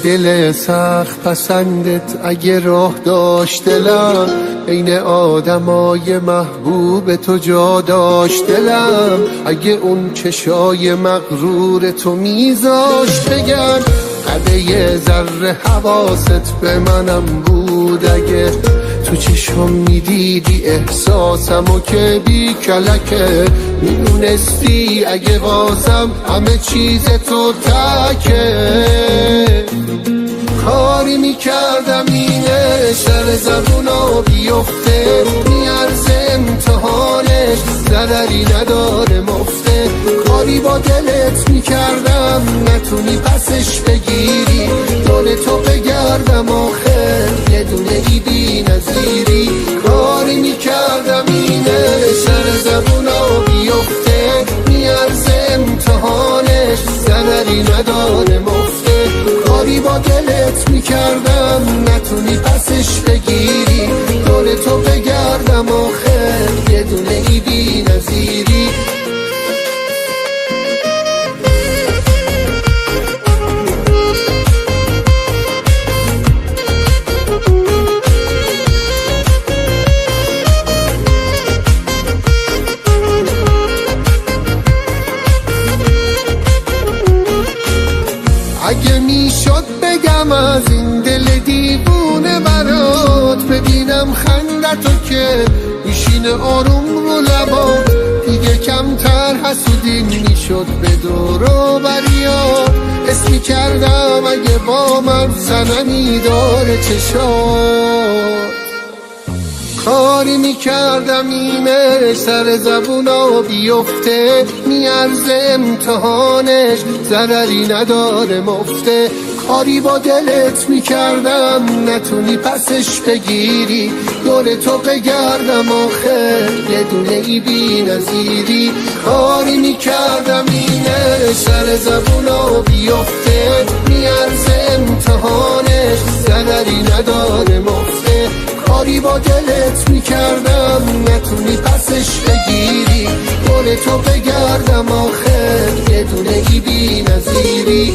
دل سخت پسندت اگه راه داشت دلم، بین آدمای محبوب تو جا داشت دلم. اگه اون چشای مغرور تو میذاشت بگن، قده یه ذره حواست به منم بود. اگه تو چشم میدیدی احساسمو که بی کلکه، میدونستی اگه بازم همه چیز تو تکه. کاری میکردم اینه سر زبونو بیفته، میارزه امتحانش ضرری نداره مفته. کاری با دلت میکردم نتونی پسش بگیری، دل تو بگردم آخر یه دونه ای بی نظیری. کاری میکردم اینه سر زبونو بیفته، میارزه امتحانش ضرری نداره مفته. کاری با دلت میکردم نتونی پسش بگیری، دور تو بگردم آخر یه دونه ای بی نظیری. اگه میشد بگم از این دل دیوونه برات، ببینم خندتو که میشینه آروم رو لبات. دیگه کمتر حسودی میشد به دور و بریات، حس میکردم اگه با من صنمی داره چشات. کاری میکردم اینه سر زبونا بیفته، میارزه امتحانش ضرری نداره مفته. کاری با دلت میکردم نتونی پسش بگیری، دور تو بگردم آخر یه دونه ای بی نظیری. کاری میکردم اینه سر زبونا بیفته، میارزه امتحانش ضرری نداره مفته. کاری با دلت میکردم نتونی پسش بگیری، دور تو بگردم آخر یه دونه ای بی نظیری.